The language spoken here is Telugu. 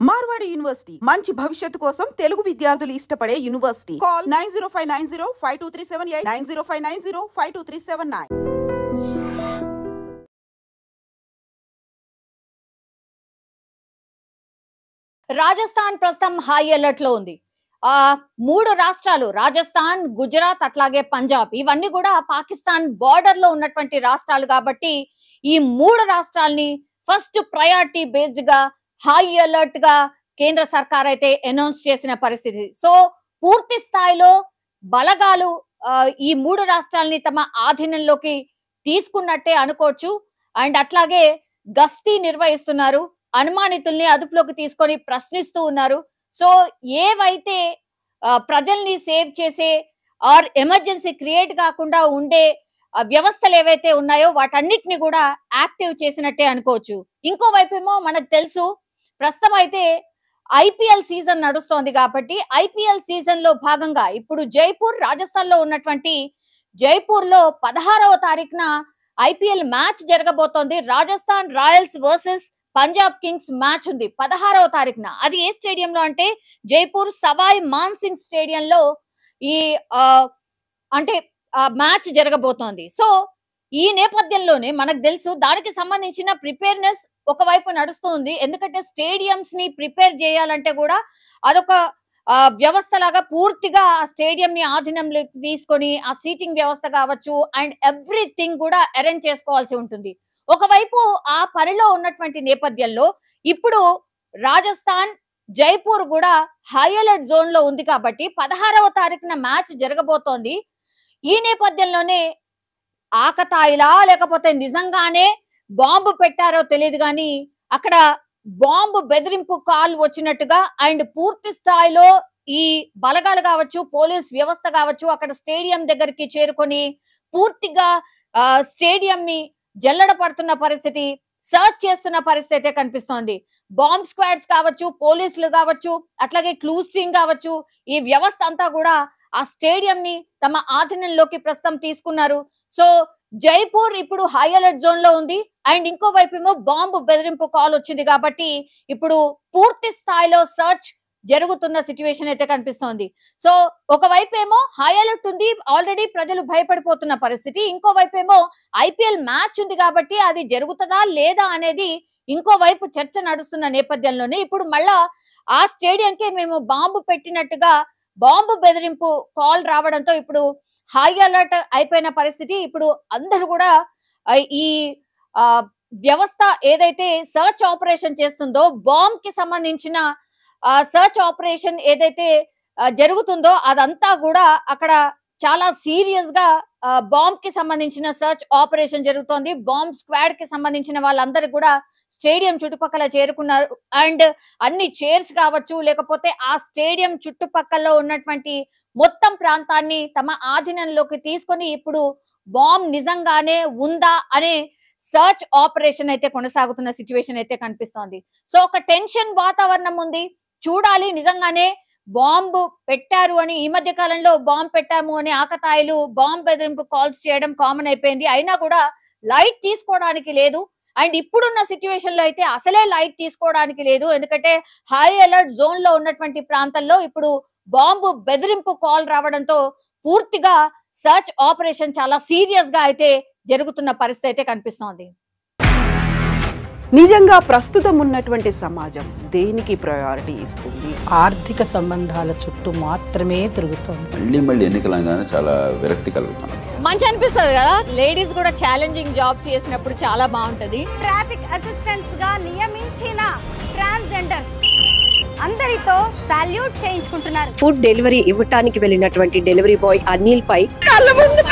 మార్వాడి యూనివర్సిటీ మంచి భవిష్యత్తు కోసం తెలుగు విద్యార్థులు ఇష్టపడే యూనివర్సిటీ. కాల్ 9059052378 9059052379. రాజస్థాన్ ప్రస్తుతం హై అలర్ట్ లో ఉంది. 3 రాష్ట్రాలు రాజస్థాన్, గుజరాత్ అట్లాగే పంజాబ్ ఇవన్నీ కూడా పాకిస్తాన్ బార్డర్ లో ఉన్నటువంటి రాష్ట్రాలు కాబట్టి ఈ 3 రాష్ట్రాలని ఫస్ట్ ప్రయారిటీ బేస్డ్ గా హై అలర్ట్ గా కేంద్ర సర్కార్ అయితే అనౌన్స్ చేసిన పరిస్థితి. సో పూర్తి స్థాయిలో బలగాలు ఈ 3 రాష్ట్రాలని తమ ఆధీనంలోకి తీసుకున్నట్టే అనుకోవచ్చు. అండ్ అట్లాగే గస్తీ నిర్వహిస్తున్నారు, అనుమానితుల్ని అదుపులోకి తీసుకొని ప్రశ్నిస్తూ ఉన్నారు. సో ఏవైతే ప్రజల్ని సేవ్ చేసే ఆర్ ఎమర్జెన్సీ క్రియేట్ కాకుండా ఉండే వ్యవస్థలు ఏవైతే ఉన్నాయో వాటన్నిటిని కూడా యాక్టివ్ చేసినట్టే అనుకోవచ్చు. ఇంకోవైపు ఏమో మనకు తెలుసు ప్రస్తుతం అయితే ఐపీఎల్ సీజన్ నడుస్తోంది కాబట్టి ఐపీఎల్ సీజన్ లో భాగంగా ఇప్పుడు జైపూర్, రాజస్థాన్ లో ఉన్నటువంటి జైపూర్ లో 16వ తారీఖున ఐపీఎల్ మ్యాచ్ జరగబోతోంది. Rajasthan Royals versus Punjab Kings match ఉంది 16వ తారీఖున. అది ఏ స్టేడియంలో అంటే జైపూర్ సవాయ్ మాన్ సింగ్ స్టేడియంలో ఈ మ్యాచ్ జరగబోతోంది. సో ఈ నేపథ్యంలోనే మనకు తెలుసు దానికి సంబంధించిన ప్రిపేర్నెస్ ఒకవైపు నడుస్తుంది. ఎందుకంటే స్టేడియంస్ ని ప్రిపేర్ చేయాలంటే కూడా అదొక వ్యవస్థ లాగా పూర్తిగా ఆ స్టేడియం ని ఆధీనంలోకి తీసుకొని ఆ సీటింగ్ వ్యవస్థ కావచ్చు అండ్ ఎవ్రీథింగ్ కూడా అరేంజ్ చేసుకోవాల్సి ఉంటుంది. ఒకవైపు ఆ పనిలో ఉన్నటువంటి నేపథ్యంలో ఇప్పుడు రాజస్థాన్, జైపూర్ కూడా హై అలర్ట్ జోన్ లో ఉంది కాబట్టి 16వ తారీఖున మ్యాచ్ జరగబోతోంది. ఈ నేపథ్యంలోనే ఆకతాయిలా లేకపోతే నిజంగానే బాంబు పెట్టారో తెలియదు కానీ అక్కడ బాంబు బెదిరింపు కాల్ వచ్చినట్టుగా అండ్ పూర్తి స్థాయిలో ఈ బలగాలు కావచ్చు, పోలీస్ వ్యవస్థ కావచ్చు అక్కడ స్టేడియం దగ్గరికి చేరుకొని పూర్తిగా స్టేడియం ని జల్లడ పడుతున్న పరిస్థితి, సర్చ్ చేస్తున్న పరిస్థితి కనిపిస్తోంది. బాంబ్ స్క్వాడ్స్ కావచ్చు, పోలీసులు కావచ్చు, అట్లాగే క్లూస్టింగ్ కావచ్చు, ఈ వ్యవస్థ అంతా కూడా ఆ స్టేడియం ని తమ ఆధీనంలోకి ప్రస్తుతం తీసుకున్నారు. సో జైపూర్ ఇప్పుడు హై అలర్ట్ జోన్ లో ఉంది అండ్ ఇంకోవైపు ఏమో బాంబు బెదిరింపు కాల్ వచ్చింది కాబట్టి ఇప్పుడు పూర్తి స్థాయిలో సర్చ్ జరుగుతున్న సిచ్యువేషన్ అయితే కనిపిస్తోంది. సో ఒకవైపు ఏమో హై అలర్ట్ ఉంది, ఆల్రెడీ ప్రజలు భయపడిపోతున్న పరిస్థితి. ఇంకోవైపు ఏమో ఐపీఎల్ మ్యాచ్ ఉంది కాబట్టి అది జరుగుతుందా లేదా అనేది ఇంకోవైపు చర్చ నడుస్తున్న నేపథ్యంలోనే ఇప్పుడు మళ్ళా ఆ స్టేడియంకి మేము బాంబు పెట్టినట్టుగా బాంబు బెదిరింపు కాల్ రావడంతో ఇప్పుడు హై అలర్ట్ అయిపోయిన పరిస్థితి. ఇప్పుడు అందరూ కూడా ఈ వ్యవస్థ ఏదైతే సర్చ్ ఆపరేషన్ చేస్తుందో బాంబ్ కి సంబంధించిన సర్చ్ ఆపరేషన్ ఏదైతే జరుగుతుందో అదంతా కూడా అక్కడ చాలా సీరియస్ గా బాంబ్ కి సంబంధించిన సర్చ్ ఆపరేషన్ జరుగుతోంది. బాంబ్ స్క్వాడ్ కి సంబంధించిన వాళ్ళందరూ కూడా స్టేడియం చుట్టుపక్కల చేరుకున్నారు అండ్ అన్ని చైర్స్ కావచ్చు లేకపోతే ఆ స్టేడియం చుట్టుపక్కల ఉన్నటువంటి మొత్తం ప్రాంతాన్ని తమ ఆధీనంలోకి తీసుకొని ఇప్పుడు బాంబ్ నిజంగానే ఉందా అనే సర్చ్ ఆపరేషన్ అయితే కొనసాగుతున్న సిచ్యువేషన్ అయితే కనిపిస్తోంది. సో ఒక టెన్షన్ వాతావరణం ఉంది, చూడాలి నిజంగానే బాంబు పెట్టారు అని. ఈ మధ్య కాలంలో బాంబు పెట్టాము అని ఆకతాయిలు బాంబు బెదిరింపు కాల్స్ చేయడం కామన్ అయిపోయింది, అయినా కూడా లైట్ తీసుకోవడానికి లేదు. అండ్ ఇప్పుడున్న సిచ్యువేషన్ లో అయితే అసలే లైట్ తీసుకోవడానికి లేదు, ఎందుకంటే హై అలర్ట్ జోన్ లో ఉన్నటువంటి ప్రాంతాల్లో ఇప్పుడు బాంబు బెదిరింపు కాల్ రావడంతో పూర్తిగా సర్చ్ ఆపరేషన్ చాలా సీరియస్ గా అయితే జరుగుతున్న పరిస్థితి అయితే కనిపిస్తోంది. నిజంగా ప్రస్తుతం ఉన్నటువంటి సమాజం దేనికి ప్రయారిటీ ఇస్తుంది? ఆర్థిక సంబంధాల చుట్టూ మాత్రమే తిరుగుతోంది. మళ్ళీ ఎన్నికలంగానే చాలా విరక్తి కలుగుతాను. మంచి అనిపిస్తుంది కదా, లేడీస్ కూడా ఛాలెంజింగ్ జాబ్స్ చేసినప్పుడు చాలా బాగుంటది. ట్రాఫిక్ అసిస్టెంట్స్ గా నియమించిన ట్రాన్స్జెండర్స్ అందరితో సాల్యూట్ చేయించుకుంటున్నారు. ఫుడ్ డెలివరీ ఇవ్వటానికి వెళ్ళినటువంటి డెలివరీ బాయ్ అనిల్ పై కళ్ళ ముందు